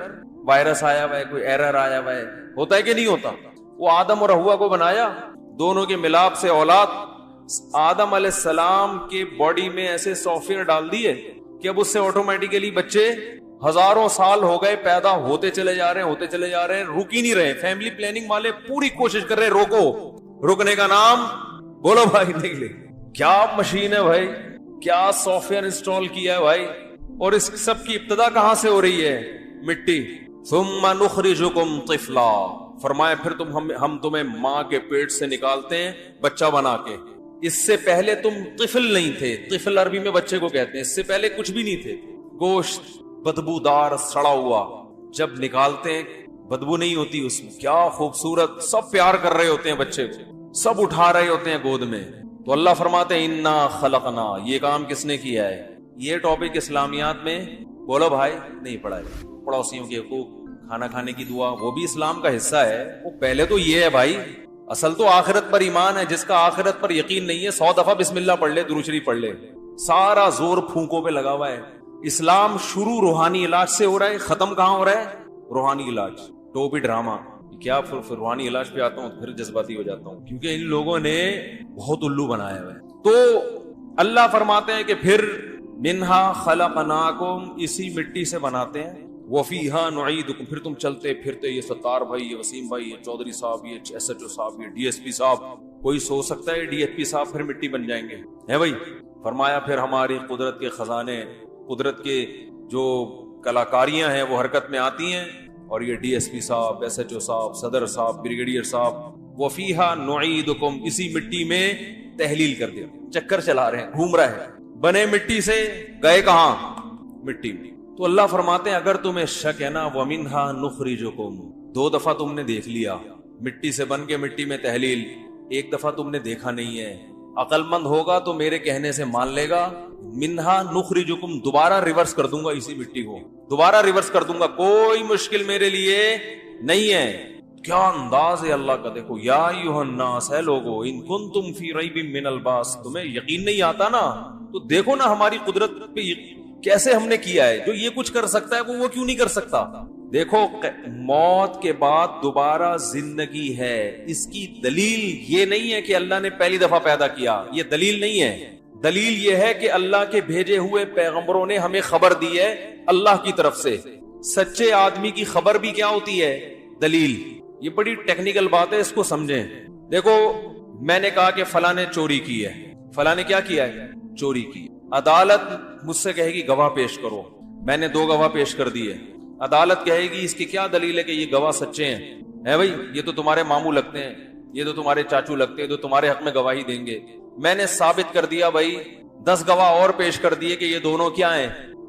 وائرس آیا ہوا ہے، کوئی ایرر آیا ہوا ہے، ہوتا ہے کہ نہیں ہوتا؟ وہ آدم اور حوا کو بنایا، دونوں کے ملاپ سے اولاد، آدم علیہ السلام کے باڈی میں ایسے سافٹ ویئر ڈال دیے کہ اب اس سے آٹومیٹیکلی بچے ہزاروں سال ہو گئے پیدا ہوتے چلے جا رہے ہیں، رک ہی نہیں رہے۔ فیملی پلاننگ والے پوری کوشش کر رہے ہیں روکو، رکنے کا نام بولو بھائی نہیں لے۔ کیا مشین ہے بھائی، کیا سافٹ ویئر انسٹال کیا ہے بھائی، اور اس سب کی ابتدا کہاں سے ہو رہی ہے؟ مٹی۔ ثم نخرجکم طفلا، فرمایا پھر ہم تمہیں ماں کے پیٹ سے نکالتے ہیں بچہ بنا کے۔ اس سے پہلے تم طفل نہیں تھے، طفل عربی میں بچے کو کہتے ہیں، اس سے پہلے کچھ بھی نہیں تھے، گوشت بدبودار سڑا ہوا، جب نکالتے ہیں بدبو نہیں ہوتی اس میں، کیا خوبصورت، سب پیار کر رہے ہوتے ہیں بچے کو، سب اٹھا رہے ہوتے ہیں گود میں۔ تو اللہ فرماتے ہیں انا خلقنا، یہ کام کس نے کیا ہے؟ یہ ٹاپک اسلامیات میں بولو بھائی نہیں پڑھا ہے۔ پڑوسیوں کے حقوق، کھانا کھانے کی دعا، وہ بھی اسلام کا حصہ ہے۔ وہ پہلے تو یہ ہے بھائی، اصل تو آخرت پر ایمان ہے۔ جس کا آخرت پر یقین نہیں ہے 100 دفعہ بسم اللہ پڑھ لے، درود شریف پڑھ لے، سارا زور پھونکوں پہ لگا ہوا ہے۔ اسلام شروع روحانی علاج سے ہو رہا ہے، ختم کہاں ہو رہا ہے؟ روحانی علاج، ٹوپی ڈرامہ۔ کیا پھر روحانی علاج پہ آتا ہوں پھر جذباتی ہو جاتا ہوں، کیونکہ ان لوگوں نے بہت الو بنایا ہوا ہے۔ تو اللہ فرماتے ہیں کہ پھر منہا خلقناکم، اسی مٹی سے بناتے ہیں، وفیہا نعیدکم، پھر تم چلتے پھرتے، یہ ستار بھائی، یہ وسیم بھائی، یہ چودھری صاحب، یہ ایس ایچ او صاحب، یہ ڈی ایس پی صاحب، کوئی سوچ سکتا ہے ڈی ایس پی صاحب پھر مٹی بن جائیں گے؟ ہے بھائی؟ فرمایا پھر ہماری قدرت کے خزانے، قدرت کے جو کلاکاریاں ہیں وہ حرکت میں آتی ہیں، اور یہ ڈی ایس پی صاحب، ایس ایچ او صاحب، صدر صاحب، بریگیڈیئر صاحب، وفیہا نعیدکم، اسی مٹی میں تحلیل کر دیا، چکر چلا رہے ہیں، گھوم رہے ہیں، بنے مٹی سے، گئے کہاں؟ مٹی میں۔ تو اللہ فرماتے ہیں اگر تمہیں شک ہے نا، وَمِنْهَا نُخْرِجُكُمْ، 2 دفعہ تم نے دیکھ لیا مٹی سے بن کے مٹی میں تحلیل، 1 دفعہ تم نے دیکھا نہیں ہے، عقل مند ہوگا تو میرے کہنے سے مان لے گا، مِنْهَا نُخْرِجُكُمْ، دوبارہ ریورس کر دوں گا اسی مٹی کو، دوبارہ ریورس کر دوں گا، کوئی مشکل میرے لیے نہیں ہے۔ کیا انداز ہے اللہ کا، دیکھو، یا ایھا الناس، ہے لوگو، ان کنتم فی ریب من البعث، تمہیں یقین نہیں آتا نا تو دیکھو نا ہماری قدرت پہ کیسے ہم نے کیا ہے، جو یہ کچھ کر سکتا ہے وہ کیوں نہیں کر سکتا؟ دیکھو، موت کے بعد دوبارہ زندگی ہے، اس کی دلیل یہ نہیں ہے کہ اللہ نے پہلی دفعہ پیدا کیا، یہ دلیل نہیں ہے، دلیل یہ ہے کہ اللہ کے بھیجے ہوئے پیغمبروں نے ہمیں خبر دی ہے اللہ کی طرف سے۔ سچے آدمی کی خبر بھی کیا ہوتی ہے؟ دلیل۔ یہ بڑی ٹیکنیکل بات ہے، اس کو سمجھیں۔ دیکھو، میں نے کہا کہ فلاں نے چوری کی ہے، فلاں نے کیا کیا ہے؟ چوری کی۔ عدالت مجھ سے کہے گی گواہ پیش کرو، میں نے 2 گواہ پیش کر دیے، عدالت کہے گی اس کی کیا دلیل ہے کہ یہ گواہ سچے ہیں؟ ہے بھائی، یہ تو تمہارے ماموں لگتے ہیں، یہ تو تمہارے چاچو لگتے ہیں، تو تمہارے حق میں گواہی دیں گے۔ میں نے ثابت کر دیا بھائی، 10 گواہ اور پیش کر دیے کہ یہ دونوں کیا ہیں؟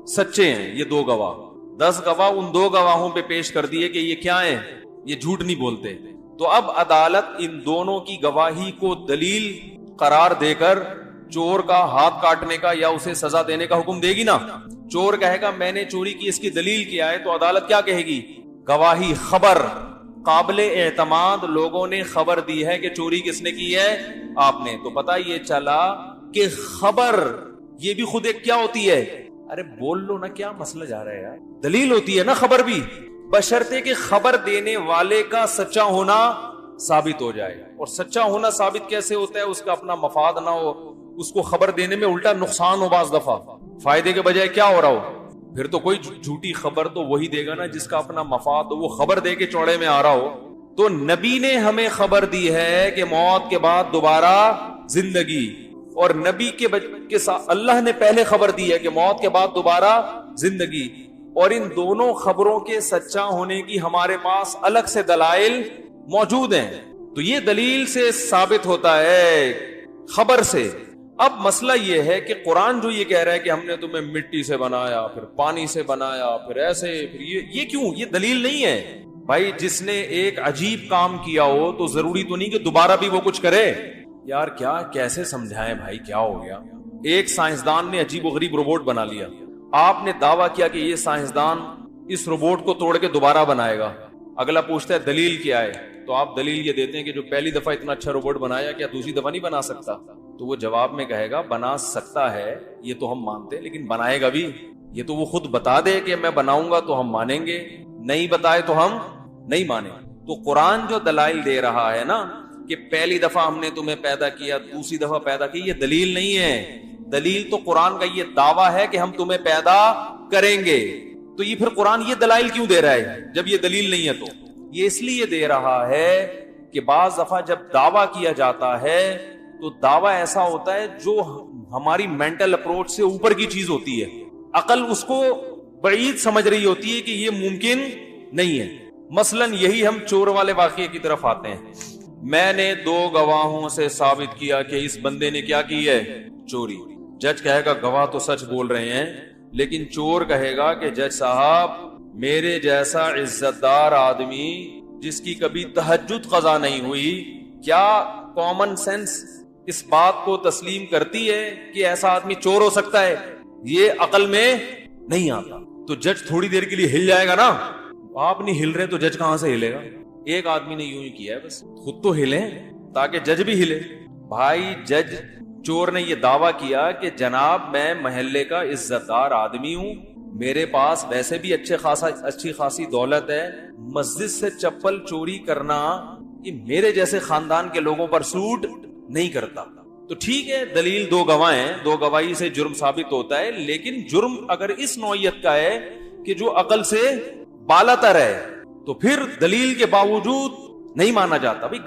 سچے ہیں۔ یہ 2 گواہ، 10 گواہ ان 2 گواہوں پہ پیش کر دیے کہ یہ کیا ہیں؟ یہ جھوٹ نہیں بولتے۔ تو اب عدالت ان دونوں کی گواہی کو دلیل قرار دے کر چور کا ہاتھ کاٹنے کا یا اسے سزا دینے کا حکم دے گی نا۔ چور کہے گا میں نے چوری کی، اس کی دلیل کیا ہے؟ تو عدالت کیا کہے گی؟ گواہی، خبر، قابل اعتماد لوگوں نے خبر دی ہے کہ چوری کس نے کی ہے؟ آپ نے۔ تو پتہ یہ چلا کہ خبر یہ بھی خود ایک کیا ہوتی ہے؟ ارے بول لو نا، کیا مسئلہ جا رہا ہے یار؟ دلیل ہوتی ہے نا خبر بھی، بشرطے کہ خبر دینے والے کا سچا ہونا ثابت ہو جائے۔ اور سچا ہونا ثابت کیسے ہوتا ہے؟ اس کا اپنا مفاد نہ ہو، اس کو خبر دینے میں الٹا نقصان ہو، بعض دفعہ فائدے کے بجائے کیا ہو رہا ہو۔ پھر تو کوئی جھوٹی خبر تو وہی دے گا نا جس کا اپنا مفاد ہو، وہ خبر دے کے چوڑے میں آ رہا ہو۔ تو نبی نے ہمیں خبر دی ہے کہ موت کے بعد دوبارہ زندگی، اور نبی کے ساتھ اللہ نے پہلے خبر دی ہے کہ موت کے بعد دوبارہ زندگی، اور ان دونوں خبروں کے سچا ہونے کی ہمارے پاس الگ سے دلائل موجود ہیں۔ تو یہ دلیل سے ثابت ہوتا ہے، خبر سے۔ اب مسئلہ یہ ہے کہ قرآن جو یہ کہہ رہا ہے کہ ہم نے تمہیں مٹی سے بنایا، پھر پانی سے بنایا، پھر ایسے، پھر یہ کیوں؟ یہ دلیل نہیں ہے بھائی۔ جس نے ایک عجیب کام کیا ہو تو ضروری تو نہیں کہ دوبارہ بھی وہ کچھ کرے۔ یار کیا کیسے سمجھائیں بھائی، کیا ہو گیا؟ ایک سائنسدان نے عجیب و غریب روبوٹ بنا لیا، آپ نے دعویٰ کیا کہ یہ سائنسدان اس روبوٹ کو توڑ کے دوبارہ بنائے گا. اگلا پوچھتا ہے دلیل کیا ہے, تو آپ دلیل یہ دیتے ہیں کہ جو پہلی دفعہ اتنا اچھا روبوٹ بنایا کیا دوسری دفعہ نہیں بنا سکتا؟ تو وہ جواب میں کہے گا بنا سکتا ہے, یہ تو ہم مانتے, لیکن بنائے گا بھی. یہ تو وہ خود بتا دے کہ میں بناؤں گا تو ہم مانیں گے, نہیں بتائے تو ہم نہیں مانیں. تو قرآن جو دلائل دے رہا ہے نا کہ پہلی دفعہ ہم نے تمہیں پیدا کیا, دوسری دفعہ پیدا کی, یہ دلیل نہیں ہے. دلیل تو قرآن کا یہ دعویٰ ہے کہ ہم تمہیں پیدا کریں گے. تو یہ پھر قرآن یہ دلائل کیوں دے رہا ہے جب یہ دلیل نہیں ہے؟ تو یہ اس لیے دے رہا ہے کہ بعض دفعہ جب دعویٰ کیا جاتا ہے تو دعویٰ ایسا ہوتا ہے جو ہماری مینٹل اپروچ سے اوپر کی چیز ہوتی ہے. عقل اس کو بعید سمجھ رہی ہوتی ہے کہ یہ ممکن نہیں ہے. مثلا یہی ہم چور والے واقعے کی طرف آتے ہیں. میں نے 2 گواہوں سے ثابت کیا کہ اس بندے نے کیا کی ہے, چوری. جج کہے گا گواہ تو سچ بول رہے ہیں, لیکن چور کہے گا کہ جج صاحب میرے جیسا عزت دار آدمی جس کی کبھی تہجد قضا نہیں ہوئی, کیا کامن سینس اس بات کو تسلیم کرتی ہے کہ ایسا آدمی چور ہو سکتا ہے؟ یہ عقل میں نہیں آتا. تو جج تھوڑی دیر کے لیے ہل جائے گا نا. آپ نہیں ہل رہے تو جج کہاں سے ہلے گا؟ ایک آدمی نے یوں ہی کیا ہے, بس خود تو ہلیں تاکہ جج بھی ہلے. بھائی جج چور نے یہ دعویٰ کیا کہ جناب میں محلے کا عزت دار آدمی ہوں, میرے پاس ویسے بھی اچھی خاصی دولت ہے, مسجد سے چپل چوری کرنا یہ میرے جیسے خاندان کے لوگوں پر سوٹ نہیں کرتا. تو ٹھیک ہے, دلیل 2 گواہ ہیں, 2 گواہی سے جرم ثابت ہوتا ہے, لیکن جرم اگر اس نوعیت کا ہے کہ جو عقل سے بالاتر ہے تو پھر دلیل کے باوجود نہیں مانا جاتا. بھائی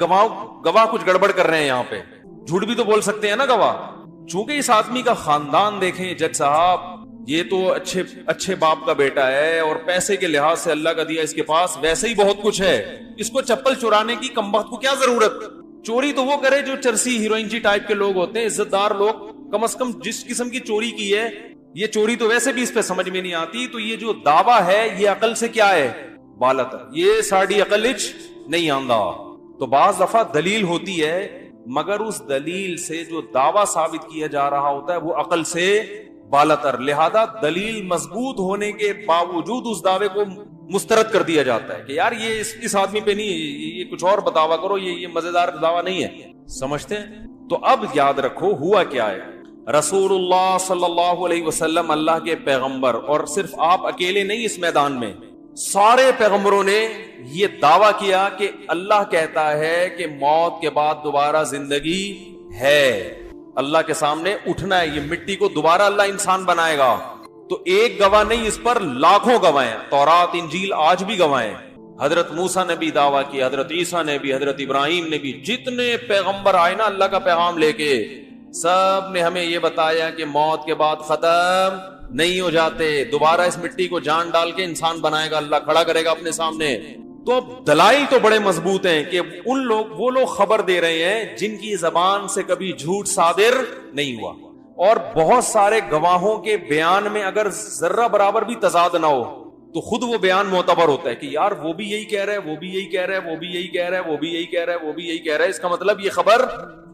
گواہ کچھ گڑبڑ کر رہے ہیں, یہاں پہ جھوٹ بھی تو بول سکتے ہیں نا گواہ. چونکہ اس آدمی کا خاندان دیکھیں جج صاحب, یہ تو اچھے باپ کا بیٹا ہے اور پیسے کے لحاظ سے اللہ کا دیا, اس کے پاس ویسے ہی بہت کچھ ہے, اس کو چپل چرانے کی کمبخت کو کیا ضرورت؟ چوری تو وہ کرے جو چرسی ہیروئنچی ٹائپ کے لوگ ہوتے ہیں, عزت دار لوگ. کم از کم جس قسم کی چوری کی ہے, یہ چوری تو ویسے بھی اس پہ سمجھ میں نہیں آتی. تو یہ جو دعویٰ ہے یہ عقل سے کیا ہے, بالاتر, یہ ساڑی عقل نہیں آندا. تو بعض دفعہ دلیل ہوتی ہے, مگر اس دلیل سے جو دعویٰ ثابت کیا جا رہا ہوتا ہے وہ عقل سے بالاتر. لہذا دلیل مضبوط ہونے کے باوجود اس دعوے کو مسترد کر دیا جاتا ہے کہ یار یہ اس آدمی پہ نہیں, یہ کچھ اور دعویٰ کرو, یہ مزیدار دعویٰ نہیں ہے. سمجھتے ہیں؟ تو اب یاد رکھو ہوا کیا ہے. رسول اللہ صلی اللہ علیہ وسلم اللہ کے پیغمبر, اور صرف آپ اکیلے نہیں اس میدان میں, سارے پیغمبروں نے یہ دعویٰ کیا کہ اللہ کہتا ہے کہ موت کے بعد دوبارہ زندگی ہے, اللہ کے سامنے اٹھنا ہے, یہ مٹی کو دوبارہ اللہ انسان بنائے گا. تو ایک گواہ نہیں, اس پر لاکھوں گواہ ہیں. تورات انجیل آج بھی گواہ ہیں. حضرت موسیٰ نے بھی دعویٰ کیا, حضرت عیسیٰ نے بھی, حضرت ابراہیم نے بھی, جتنے پیغمبر آئے نا اللہ کا پیغام لے کے, سب نے ہمیں یہ بتایا کہ موت کے بعد ختم نہیں ہو جاتے, دوبارہ اس مٹی کو جان ڈال کے انسان بنائے گا, اللہ کھڑا کرے گا اپنے سامنے. تو دلائل تو بڑے مضبوط ہیں کہ وہ لوگ خبر دے رہے ہیں جن کی زبان سے کبھی جھوٹ صادر نہیں ہوا, اور بہت سارے گواہوں کے بیان میں اگر ذرہ برابر بھی تضاد نہ ہو تو خود وہ بیان معتبر ہوتا ہے کہ یار وہ بھی یہی کہہ رہا ہے, وہ بھی یہی کہہ رہا ہے, وہ بھی یہی کہہ رہا ہے, وہ بھی یہی کہہ رہا ہے, وہ بھی یہی کہہ رہا ہے, اس کا مطلب یہ خبر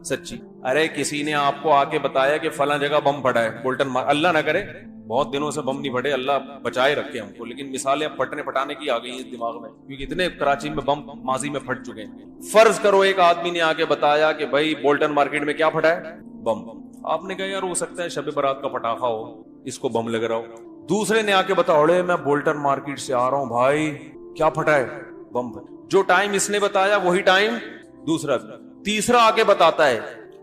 سچی. ارے کسی نے آپ کو آ کے بتایا کہ فلاں جگہ بم پھٹا ہے, بولٹن اللہ نہ کرے بہت دنوں سے بم نہیں پھٹے, اللہ بچائے رکھے ہم کو, لیکن مثالیں اب پھٹانے کی آ گئی ہیں دماغ میں, کیونکہ اتنے کراچی میں بم ماضی میں پھٹ چکے ہیں. فرض کرو ایک آدمی نے آ کے بتایا کہ بھائی بولٹن مارکیٹ میں کیا پھٹا ہے, بم. آپ نے کہا یار ہو سکتا ہے شب برات کا پٹاخہ ہو, اس کو بم لگ رہا ہو. دوسرے نے آ کے بتایا اڑے میں بولٹن مارکیٹ سے آ رہا ہوں بھائی, کیا پھٹا ہے, بم. جو ٹائم اس نے بتایا وہی ٹائم دوسرا. تیسرا آ کے بتاتا ہے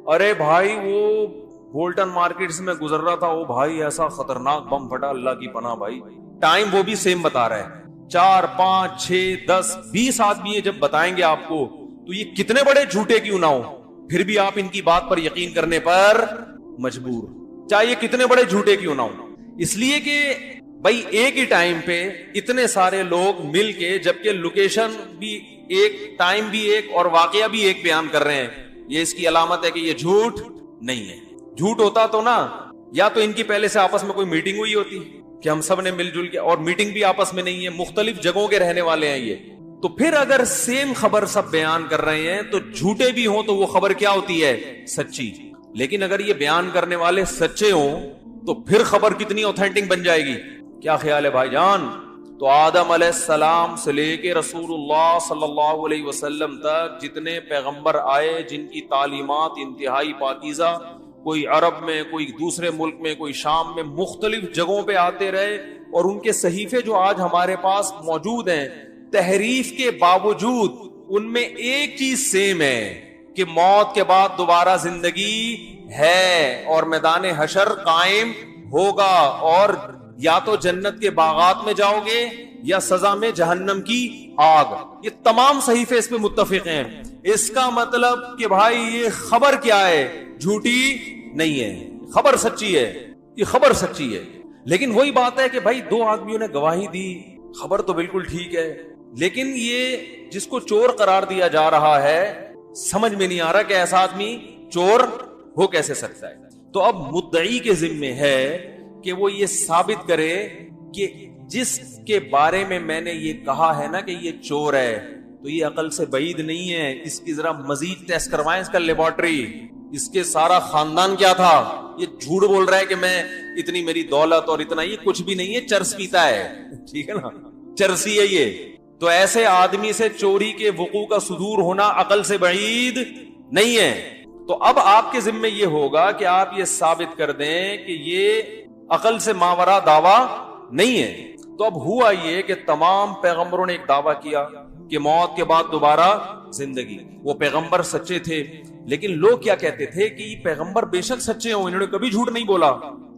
ارے بھائی وہ بولٹن مارکیٹ سے میں گزر رہا تھا, وہ بھائی ایسا خطرناک بم پھٹا, اللہ کی پناہ بھائی. ٹائم وہ بھی سیم بتا رہا ہے. 4 5 6 10 20 آدمی جب بتائیں گے آپ کو تو یہ کتنے بڑے جھوٹے کیوں نہ ہو, پھر بھی آپ ان کی بات پر یقین کرنے پر مجبور, چاہے یہ کتنے بڑے جھوٹے کیوں نہ ہو. اس لیے کہ بھائی ایک ہی ٹائم پہ اتنے سارے لوگ مل کے, جبکہ لوکیشن بھی ایک, ٹائم بھی ایک, اور واقعہ بھی ایک بیان کر رہے ہیں, یہ اس کی علامت ہے کہ یہ جھوٹ نہیں ہے. جھوٹ ہوتا تو نا, یا تو ان کی پہلے سے آپس میں کوئی میٹنگ ہوئی ہوتی کہ ہم سب نے مل جل کے, اور میٹنگ بھی آپس میں نہیں ہے, مختلف جگہوں کے رہنے والے ہیں یہ. تو پھر اگر سیم خبر سب بیان کر رہے ہیں تو جھوٹے بھی ہوں تو وہ خبر کیا ہوتی ہے, سچی. لیکن اگر یہ بیان کرنے والے سچے ہوں تو پھر خبر کتنی اوتھینٹک بن جائے گی. کیا خیال ہے بھائی جان؟ تو آدم علیہ السلام سے لے کے رسول اللہ صلی اللہ علیہ وسلم تک جتنے پیغمبر آئے جن کی تعلیمات انتہائی پاکیزہ، کوئی عرب میں، کوئی دوسرے ملک میں، کوئی شام میں، مختلف جگہوں پہ آتے رہے، اور ان کے صحیفے جو آج ہمارے پاس موجود ہیں، تحریف کے باوجود ان میں ایک چیز سیم ہے کہ موت کے بعد دوبارہ زندگی ہے اور میدان حشر قائم ہوگا، اور یا تو جنت کے باغات میں جاؤ گے یا سزا میں جہنم کی آگ. یہ تمام صحیفے اس پہ متفق ہیں. اس کا مطلب کہ بھائی یہ خبر کیا ہے؟ جھوٹی نہیں ہے، خبر سچی ہے، یہ خبر سچی ہے. لیکن وہی بات ہے کہ بھائی دو آدمیوں نے گواہی دی، خبر تو بالکل ٹھیک ہے، لیکن یہ جس کو چور قرار دیا جا رہا ہے سمجھ میں نہیں آ رہا کہ ایسا آدمی چور ہو کیسے سکتا ہے. تو اب مدعی کے ذمے ہے کہ وہ یہ ثابت کرے کہ جس کے بارے میں نے یہ کہا ہے نا کہ یہ چور ہے، تو یہ عقل سے بعید نہیں ہے، اس کی ذرا مزید ٹیسٹ کروائیں، اس کا لیبارٹری، اس کے سارا خاندان کیا تھا. یہ جھوٹ بول رہا ہے کہ میں اتنی میری دولت اور اتنا، یہ کچھ بھی نہیں ہے، چرس پیتا ہے، ٹھیک ہے نا، چرسی ہے یہ. تو ایسے آدمی سے چوری کے وقوع کا صدور ہونا عقل سے بعید نہیں ہے. تو اب آپ کے ذمہ یہ ہوگا کہ آپ یہ ثابت کر دیں کہ یہ عقل سے ماورا دعویٰ نہیں ہے. تو اب ہوا یہ کہ تمام پیغمبروں نے ایک دعویٰ کیا کہ موت کے بعد دوبارہ زندگی. وہ پیغمبر سچے تھے، لیکن لوگ کیا کہتے تھے کہ یہ پیغمبر بے شک سچے ہوں، انہوں نے کبھی جھوٹ نہیں بولا،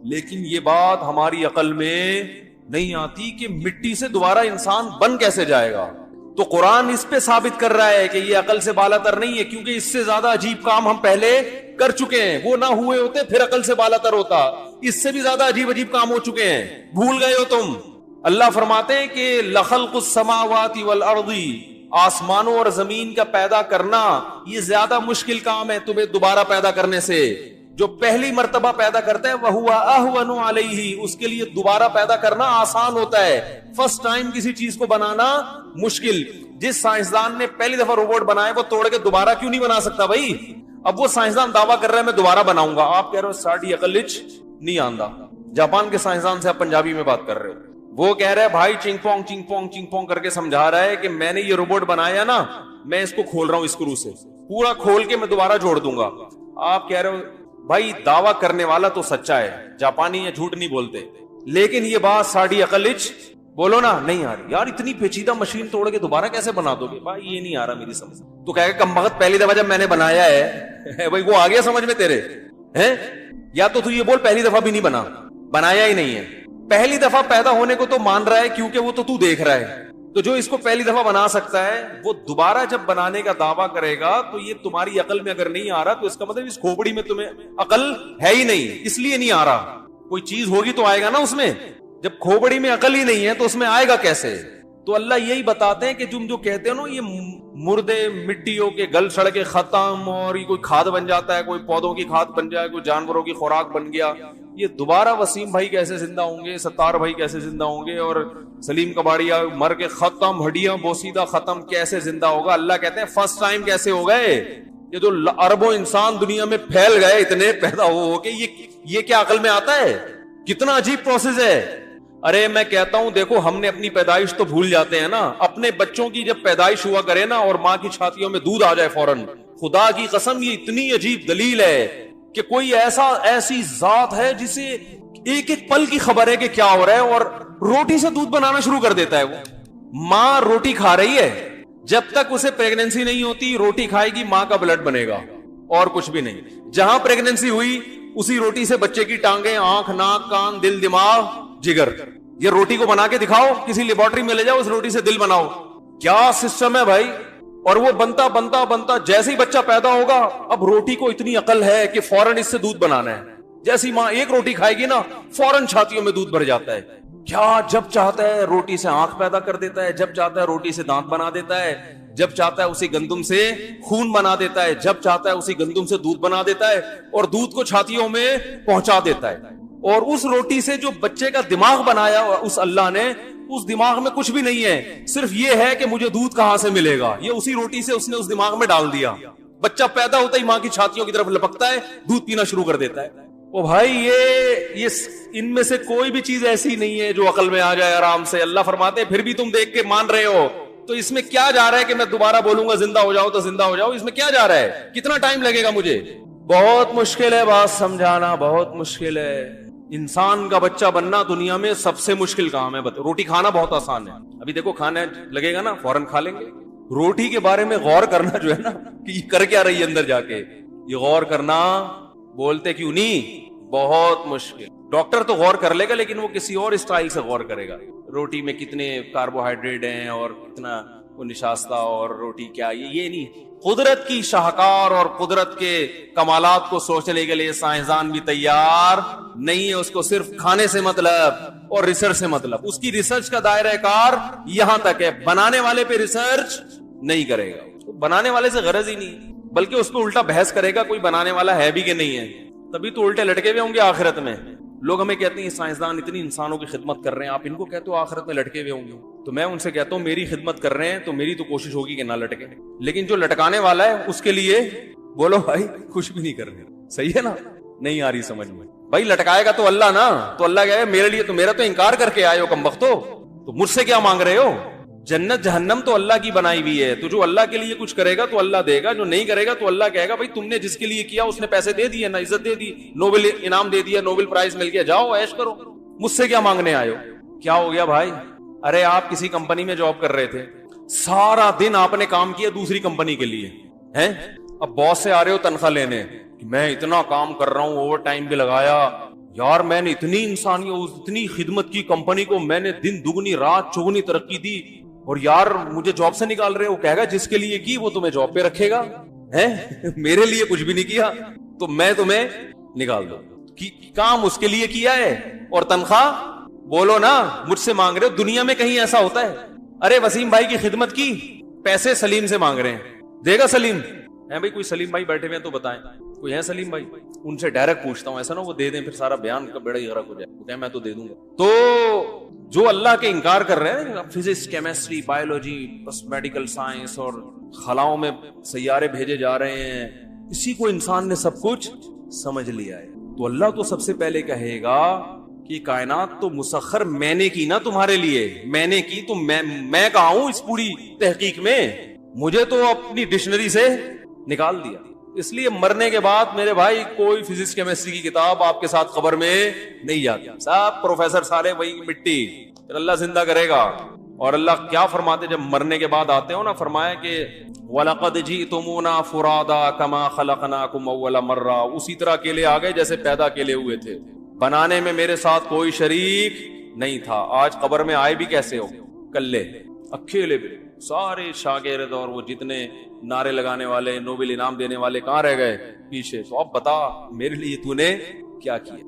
لیکن یہ بات ہماری عقل میں نہیں آتی کہ مٹی سے دوبارہ انسان بن کیسے جائے گا. تو قرآن اس پہ ثابت کر رہا ہے کہ یہ عقل سے بالا تر نہیں ہے، کیونکہ اس سے زیادہ عجیب کام ہم پہلے کر چکے ہیں. وہ نہ ہوئے ہوتے پھر عقل سے بالا تر ہوتا، اس سے بھی زیادہ عجیب عجیب کام ہو چکے ہیں، بھول گئے ہو تم. اللہ فرماتے ہیں کہ لخلق السماوات والارض، آسمانوں اور زمین کا پیدا کرنا یہ زیادہ مشکل کام ہے تمہیں دوبارہ پیدا کرنے سے. جو پہلی مرتبہ پیدا کرتا ہے وَهُوَ أَهْوَنُ عَلَيْهِ، اس کے لیے دوبارہ پیدا کرنا آسان ہوتا ہے. فرسٹ ٹائم کسی چیز کو بنانا مشکل. جس سائنسدان نے پہلی دفعہ روبوٹ بنایا وہ توڑ کے دوبارہ کیوں نہیں بنا سکتا بھائی؟ اب وہ سائنسدان دعویٰ کر رہا ہے میں دوبارہ بناؤں گا، آپ کہہ رہے ہو ساڑھی عقل نہیں آندا. جاپان کے سائنسدان سے آپ پنجابی میں بات کر رہے ہو، وہ کہہ رہا ہے بھائی چنگ پونگ چنگ پونگ چنگ پونگ کر کے سمجھا رہا ہے کہ میں نے یہ روبوٹ بنایا نا، میں اس کو کھول رہا ہوں اسکرو سے، پورا کھول کے میں دوبارہ جوڑ دوں گا. آپ کہہ رہے ہو بھائی دعویٰ کرنے والا تو سچا ہے، جاپانی یہ جھوٹ نہیں بولتے، لیکن یہ بات ساڑھی عقل بولو نا نہیں آ رہی. یار اتنی پیچیدہ مشین توڑ کے دوبارہ کیسے بنا دو گے؟ بھائی یہ نہیں آ رہا میری سمجھ. تو کہے گا کم بخت پہلی دفعہ جب میں نے بنایا ہے بھائی وہ آ گیا سمجھ میں تیرے ہیں؟ یا تو یہ بول پہلی دفعہ بھی نہیں بنا، بنایا ہی نہیں ہے. پہلی دفعہ پیدا ہونے کو تو مان رہا ہے کیونکہ وہ تو دیکھ رہا ہے. تو جو اس کو پہلی دفعہ بنا سکتا ہے وہ دوبارہ جب بنانے کا دعویٰ کرے گا تو یہ تمہاری عقل میں اگر نہیں آ رہا تو اس کا مطلب اس کھوپڑی میں تمہیں عقل ہے ہی نہیں، اس لیے نہیں آ رہا. کوئی چیز ہوگی تو آئے گا نا اس میں، جب کھوپڑی میں عقل ہی نہیں ہے تو اس میں آئے گا کیسے؟ تو اللہ یہی بتاتے ہیں کہ تم جو کہتے ہو نا یہ مردے مٹیوں کے گل سڑ کے ختم اور یہ کوئی کھاد بن جاتا ہے، کوئی پودوں کی کھاد بن جائے، کوئی جانوروں کی خوراک بن گیا، یہ دوبارہ وسیم بھائی کیسے زندہ ہوں گے، ستار بھائی کیسے زندہ ہوں گے، اور سلیم کباڑیا مر کے ختم، ہڈیاں بوسیدہ ختم، کیسے زندہ ہوگا؟ اللہ کہتے ہیں فرسٹ ٹائم کیسے ہو گئے؟ یہ جو اربوں انسان دنیا میں پھیل گئے اتنے پیدا ہو کے، یہ کیا عقل میں آتا ہے؟ کتنا عجیب پروسیس ہے. ارے میں کہتا ہوں دیکھو ہم نے اپنی پیدائش تو بھول جاتے ہیں نا، اپنے بچوں کی جب پیدائش ہوا کرے نا اور ماں کی چھاتیوں میں دودھ آ جائے فوراً، خدا کی قسم یہ اتنی عجیب دلیل ہے کہ کوئی ایسی ذات ہے جسے ایک ایک پل کی خبر ہے کہ کیا ہو رہا ہے، اور روٹی سے دودھ بنانا شروع کر دیتا ہے. وہ ماں روٹی کھا رہی ہے، جب تک اسے پریگننسی نہیں ہوتی روٹی کھائے گی، ماں کا بلڈ بنے گا اور کچھ بھی نہیں. جہاں پریگننسی ہوئی اسی روٹی سے بچے کی ٹانگیں، آنکھ، ناک، کان، دل، دماغ، جگر. یہ روٹی کو بنا کے دکھاؤ، کسی لیبارٹری میں لے جاؤ، اس روٹی سے دل بناؤ. کیا سسٹم ہے بھائی؟ اور وہ بنتا بنتا بنتا جیسے ہی بچہ پیدا ہوگا، اب روٹی کو اتنی عقل ہے کہ فوراً اس سے دودھ بنانا ہے. جیسی ماں ایک روٹی کھائے گی نا فوراً چھاتیوں میں دودھ بھر جاتا ہے. کیا جب چاہتا ہے روٹی سے آنکھ پیدا کر دیتا ہے، جب چاہتا ہے روٹی سے دانت بنا دیتا ہے، جب چاہتا ہے اسی گندم سے خون بنا دیتا ہے، جب چاہتا ہے اسی گندم سے دودھ بنا دیتا ہے اور دودھ کو چھاتیوں میں پہنچا دیتا ہے. اور اس روٹی سے جو بچے کا دماغ بنایا اس اللہ نے، اس دماغ میں کچھ بھی نہیں ہے، صرف یہ ہے کہ مجھے دودھ کہاں سے ملے گا. یہ اسی روٹی سے اس نے اس دماغ میں ڈال دیا. بچہ پیدا ہوتا ہی ماں کی چھاتیوں کی طرف لپکتا ہے، دودھ پینا شروع کر دیتا ہے. او بھائی یہ ان میں سے کوئی بھی چیز ایسی نہیں ہے جو عقل میں آ جائے آرام سے. اللہ فرماتے ہیں پھر بھی تم دیکھ کے مان رہے ہو, تو اس میں کیا جا رہا ہے کہ میں دوبارہ بولوں گا زندہ ہو جاؤ تو زندہ ہو جاؤ؟ اس میں کیا جا رہا ہے؟ کتنا ٹائم لگے گا مجھے؟ بہت مشکل ہے بات سمجھانا, بہت مشکل ہے. انسان کا بچہ بننا دنیا میں سب سے مشکل کام ہے. روٹی کھانا بہت آسان ہے. ابھی دیکھو کھانے لگے گا نا فوراً کھا لیں گے. روٹی کے بارے میں غور کرنا جو ہے نا کہ یہ کر کیا رہی ہے اندر جا کے, یہ غور کرنا بولتے کیوں نہیں, بہت مشکل. ڈاکٹر تو غور کر لے گا لیکن وہ کسی اور اسٹائل سے غور کرے گا. روٹی میں کتنے کاربوہائیڈریٹ ہیں اور کتنا وہ نشاستہ اور روٹی کیا, یہ نہیں. قدرت کی شاہکار اور قدرت کے کمالات کو سوچنے کے لیے سائنسدان بھی تیار نہیں ہے. اس کو صرف کھانے سے مطلب اور ریسرچ سے مطلب. اس کی ریسرچ کا دائرہ کار یہاں تک ہے, بنانے والے پہ ریسرچ نہیں کرے گا. بنانے والے سے غرض ہی نہیں, بلکہ اس کو الٹا بحث کرے گا کوئی بنانے والا ہے بھی کہ نہیں ہے. تبھی تو الٹے لٹکے ہوئے ہوں گے آخرت میں. لوگ ہمیں کہتے ہیں سائنسدان اتنی انسانوں کی خدمت کر رہے ہیں, آپ ان کو کہتے ہو آخرت میں لٹکے ہوئے ہوں گے. تو میں ان سے کہتا ہوں میری خدمت کر رہے ہیں تو میری تو کوشش ہوگی کہ نہ لٹکے, لیکن جو لٹکانے والا ہے اس کے لیے بولو بھائی کچھ بھی نہیں کر رہے. صحیح ہے نا؟ نہیں آ رہی سمجھ میں بھائی. لٹکائے گا تو اللہ نا, تو اللہ کہے میرے لیے تو میرا تو انکار کر کے آئے ہو کمبختو, تو مجھ سے کیا مانگ رہے ہو؟ جنت جہنم تو اللہ کی بنائی ہوئی ہے. تو جو اللہ کے لیے کچھ کرے گا تو اللہ دے گا, جو نہیں کرے گا تو اللہ کہے گا بھائی تم نے جس کے لیے کیا اس نے پیسے دے دیے, نہ عزت دے دی, نوبل انعام دے دیا, نوبل پرائز مل گیا, جاؤ عیش کرو. مجھ سے کیا مانگنے آئے ہو؟ کیا ہو گیا بھائی؟ ارے آپ کسی کمپنی میں جاب کر رہے تھے, سارا دن آپ نے کام کیا دوسری کمپنی کے لیے ہیں, اب باس سے آ رہے ہو تنخواہ لینے, میں اتنا کام کر رہا ہوں, اوور ٹائم بھی لگایا یار, میں نے اتنی انسانیت اتنی خدمت کی کمپنی کو, میں نے دن دگنی رات چگنی ترقی دی, اور یار مجھے جاب سے نکال رہے ہو. کہے گا جس کے لیے کی وہ تمہیں جاب پہ رکھے گا, میرے لیے کچھ بھی نہیں کیا تو میں تمہیں نکال دوں. کام اس کے لیے کیا ہے اور تنخواہ بولو نا مجھ سے مانگ رہے ہو. دنیا میں کہیں ایسا ہوتا ہے؟ ارے وسیم بھائی کی خدمت کی, پیسے سلیم سے مانگ رہے ہیں, دے گا سلیم؟ ہے بھائی کوئی سلیم بھائی بیٹھے ہوئے ہیں تو بتائیں, کوئی ہے سلیم بھائی؟ ان سے ڈائریکٹ پوچھتا ہوں, ایسا نہ وہ دے دیں پھر سارا بیان کا بیڑا ہی غرق ہو جائے. میں تو دے دوں گا. تو جو اللہ کے انکار کر رہے ہیں, فزکس, کیمسٹری, بایولوجی, بس میڈیکل سائنس اور خلاؤں میں سیارے بھیجے جا رہے ہیں, اسی کو انسان نے سب کچھ سمجھ لیا ہے. تو اللہ تو سب سے پہلے کہے گا کہ کائنات تو مسخر میں نے کی نا تمہارے لیے, میں نے کی, تو میں کہاں ہوں اس پوری تحقیق میں؟ مجھے تو اپنی ڈکشنری سے نکال دیا. اس لیے مرنے کے بعد میرے بھائی کوئی فزکس کیمسٹری کی کتاب آپ کے ساتھ قبر میں نہیں جاتی. سب پروفیسر سارے وہی مٹی, پھر اللہ زندہ کرے گا. اور اللہ کیا فرماتے جب مرنے کے بعد آتے ہو نا, فرمایا کہ وَلَقَدْ جِئْتُمُونَا فُرَادَا كَمَا خَلَقْنَاكُمْ أَوَّلَ مَرَّةٍ, اسی طرح اکیلے آ گئے جیسے پیدا اکیلے ہوئے تھے, بنانے میں میرے ساتھ کوئی شریک نہیں تھا. آج قبر میں آئے بھی کیسے ہو؟ کلے, اکیلے بھی. سارے شاگرد اور وہ جتنے نعرے لگانے والے, نوبل انعام دینے والے کہاں رہ گئے؟ پیچھے. تو اب بتا میرے لیے تو نے کیا کیا؟